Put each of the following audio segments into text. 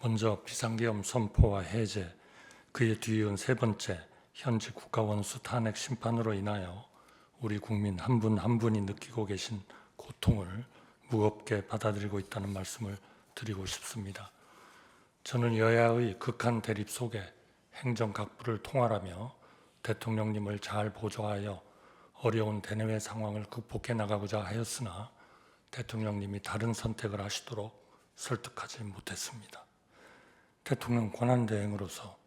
먼저 비상계엄 선포와 해제, 그에 뒤이은 세 번째 현지 국가원수 탄핵 심판으로 인하여 우리 국민 한 분 한 분이 느끼고 계신 고통을 무겁게 받아들이고 있다는 말씀을 드리고 싶습니다. 저는 여야의 극한 대립 속에 행정각부를 통할하며 대통령님을 잘 보조하여 어려운 대내외 상황을 극복해 나가고자 하였으나 대통령님이 다른 선택을 하시도록 설득하지 못했습니다. 대통령 권한대행으로서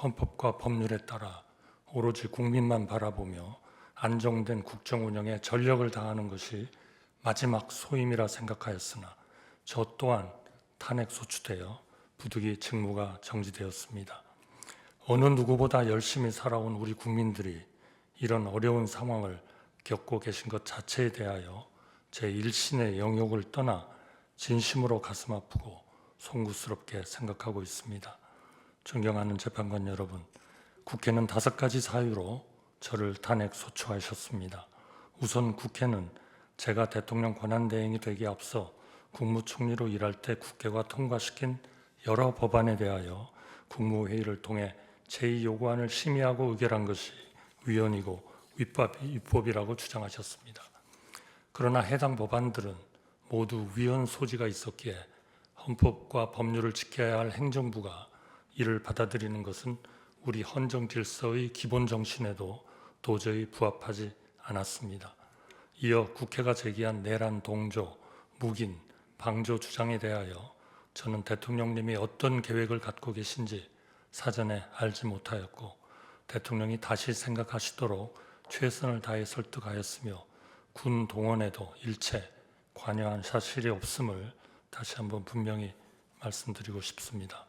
헌법과 법률에 따라 오로지 국민만 바라보며 안정된 국정 운영에 전력을 다하는 것이 마지막 소임이라 생각하였으나 저 또한 탄핵 소추되어 부득이 직무가 정지되었습니다. 어느 누구보다 열심히 살아온 우리 국민들이 이런 어려운 상황을 겪고 계신 것 자체에 대하여 제 일신의 영역을 떠나 진심으로 가슴 아프고 송구스럽게 생각하고 있습니다. 존경하는 재판관 여러분, 국회는 5가지 사유로 저를 탄핵 소추하셨습니다. 우선 국회는 제가 대통령 권한대행이 되기에 앞서 국무총리로 일할 때 국회가 통과시킨 여러 법안에 대하여 국무회의를 통해 제2요구안을 심의하고 의결한 것이 위헌이고 위법이라고 주장하셨습니다. 그러나 해당 법안들은 모두 위헌 소지가 있었기에 헌법과 법률을 지켜야 할 행정부가 이를 받아들이는 것은 우리 헌정 질서의 기본 정신에도 도저히 부합하지 않았습니다. 이어 국회가 제기한 내란 동조, 묵인, 방조 주장에 대하여 저는 대통령님이 어떤 계획을 갖고 계신지 사전에 알지 못하였고 대통령이 다시 생각하시도록 최선을 다해 설득하였으며 군 동원에도 일체 관여한 사실이 없음을 다시 한번 분명히 말씀드리고 싶습니다.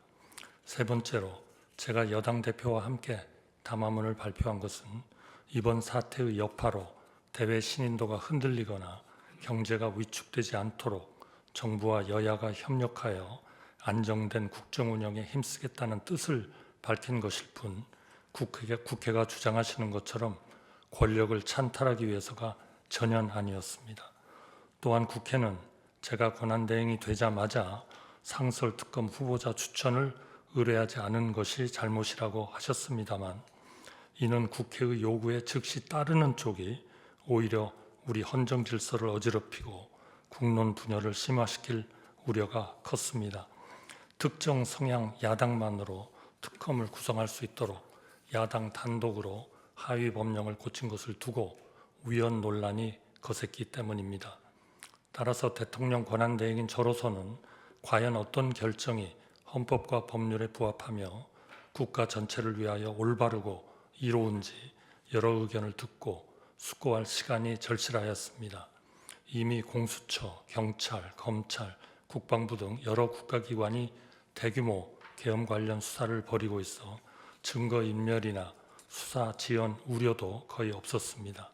세 번째로 제가 여당 대표와 함께 담화문을 발표한 것은 이번 사태의 여파로 대외 신인도가 흔들리거나 경제가 위축되지 않도록 정부와 여야가 협력하여 안정된 국정 운영에 힘쓰겠다는 뜻을 밝힌 것일 뿐 국회가 주장하시는 것처럼 권력을 찬탈하기 위해서가 전혀 아니었습니다. 또한 국회는 제가 권한대행이 되자마자 상설특검 후보자 추천을 의뢰하지 않은 것이 잘못이라고 하셨습니다만 이는 국회의 요구에 즉시 따르는 쪽이 오히려 우리 헌정 질서를 어지럽히고 국론 분열을 심화시킬 우려가 컸습니다. 특정 성향 야당만으로 특검을 구성할 수 있도록 야당 단독으로 하위 법령을 고친 것을 두고 위헌 논란이 거셌기 때문입니다. 따라서 대통령 권한대행인 저로서는 과연 어떤 결정이 헌법과 법률에 부합하며 국가 전체를 위하여 올바르고 이로운지 여러 의견을 듣고 숙고할 시간이 절실하였습니다. 이미 공수처, 경찰, 검찰, 국방부 등 여러 국가기관이 대규모 계엄 관련 수사를 벌이고 있어 증거인멸이나 수사 지연 우려도 거의 없었습니다.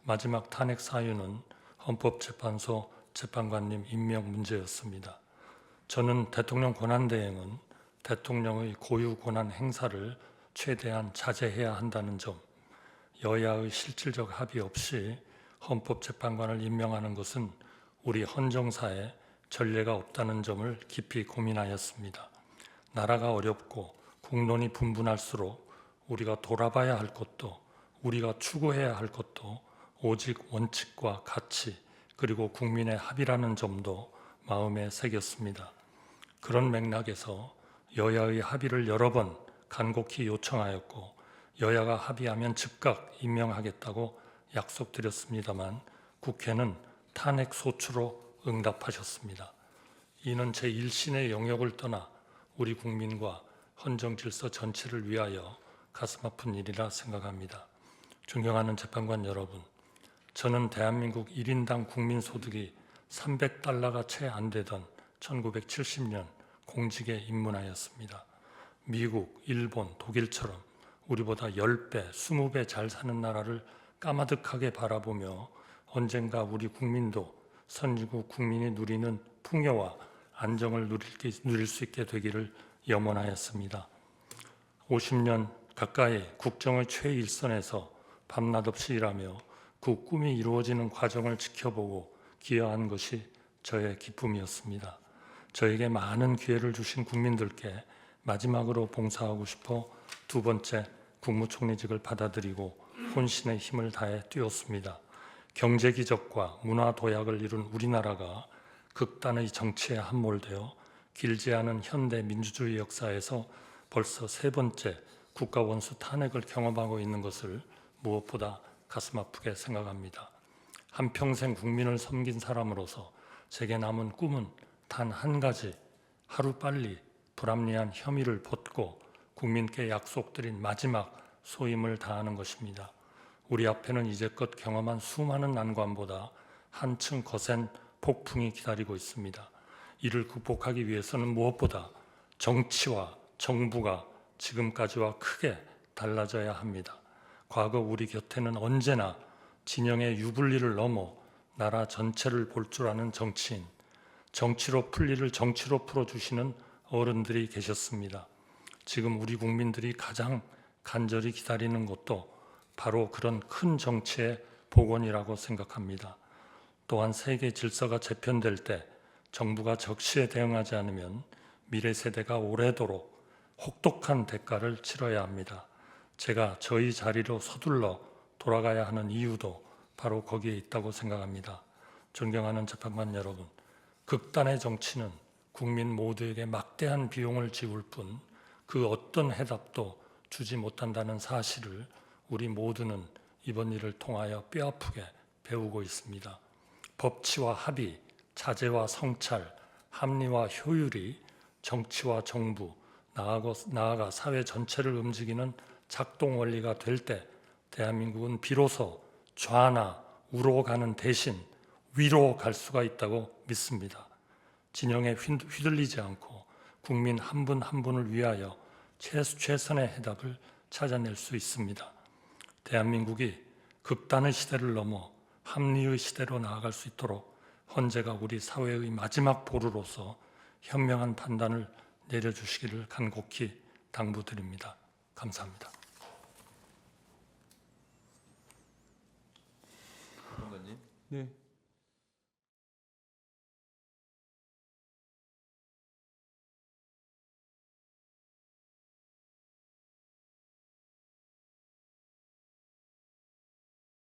마지막 탄핵 사유는 헌법재판소 재판관님 임명 문제였습니다. 저는 대통령 권한대행은 대통령의 고유 권한 행사를 최대한 자제해야 한다는 점, 여야의 실질적 합의 없이 헌법재판관을 임명하는 것은 우리 헌정사에 전례가 없다는 점을 깊이 고민하였습니다. 나라가 어렵고 국론이 분분할수록 우리가 돌아봐야 할 것도 우리가 추구해야 할 것도 오직 원칙과 가치 그리고 국민의 합의라는 점도 마음에 새겼습니다. 그런 맥락에서 여야의 합의를 여러 번 간곡히 요청하였고 여야가 합의하면 즉각 임명하겠다고 약속드렸습니다만 국회는 탄핵 소추로 응답하셨습니다. 이는 제 일신의 영역을 떠나 우리 국민과 헌정 질서 전체를 위하여 가슴 아픈 일이라 생각합니다. 존경하는 재판관 여러분, 저는 대한민국 1인당 국민소득이 300달러가 채 안 되던 1970년 공직에 입문하였습니다. 미국, 일본, 독일처럼 우리보다 10배, 20배 잘 사는 나라를 까마득하게 바라보며 언젠가 우리 국민도 선진국 국민이 누리는 풍요와 안정을 누릴 수 있게 되기를 염원하였습니다. 50년 가까이 국정의 최일선에서 밤낮 없이 일하며 그 꿈이 이루어지는 과정을 지켜보고 기여한 것이 저의 기쁨이었습니다. 저에게 많은 기회를 주신 국민들께 마지막으로 봉사하고 싶어 두 번째 국무총리직을 받아들이고 혼신의 힘을 다해 뛰었습니다. 경제 기적과 문화 도약을 이룬 우리나라가 극단의 정치에 함몰되어 길지 않은 현대 민주주의 역사에서 벌써 세 번째 국가 원수 탄핵을 경험하고 있는 것을 무엇보다 가슴 아프게 생각합니다. 한평생 국민을 섬긴 사람으로서 제게 남은 꿈은 단 한 가지, 하루빨리 불합리한 혐의를 벗고 국민께 약속드린 마지막 소임을 다하는 것입니다. 우리 앞에는 이제껏 경험한 수많은 난관보다 한층 거센 폭풍이 기다리고 있습니다. 이를 극복하기 위해서는 무엇보다 정치와 정부가 지금까지와 크게 달라져야 합니다. 과거 우리 곁에는 언제나 진영의 유불리를 넘어 나라 전체를 볼 줄 아는 정치인, 정치로 풀 일을 정치로 풀어주시는 어른들이 계셨습니다. 지금 우리 국민들이 가장 간절히 기다리는 것도 바로 그런 큰 정치의 복원이라고 생각합니다. 또한 세계 질서가 재편될 때 정부가 적시에 대응하지 않으면 미래 세대가 오래도록 혹독한 대가를 치러야 합니다. 제가 저희 자리로 서둘러 돌아가야 하는 이유도 바로 거기에 있다고 생각합니다. 존경하는 재판관 여러분, 극단의 정치는 국민 모두에게 막대한 비용을 지울 뿐 그 어떤 해답도 주지 못한다는 사실을 우리 모두는 이번 일을 통하여 뼈아프게 배우고 있습니다. 법치와 합의, 자제와 성찰, 합리와 효율이 정치와 정부, 나아가 사회 전체를 움직이는 작동 원리가 될 때 대한민국은 비로소 좌나 우로 가는 대신 위로 갈 수가 있다고 믿습니다. 진영에 휘둘리지 않고 국민 한 분 한 분을 위하여 최선의 해답을 찾아낼 수 있습니다. 대한민국이 극단의 시대를 넘어 합리의 시대로 나아갈 수 있도록 헌재가 우리 사회의 마지막 보루로서 현명한 판단을 내려주시기를 간곡히 당부드립니다. 감사합니다. 장관님. 네.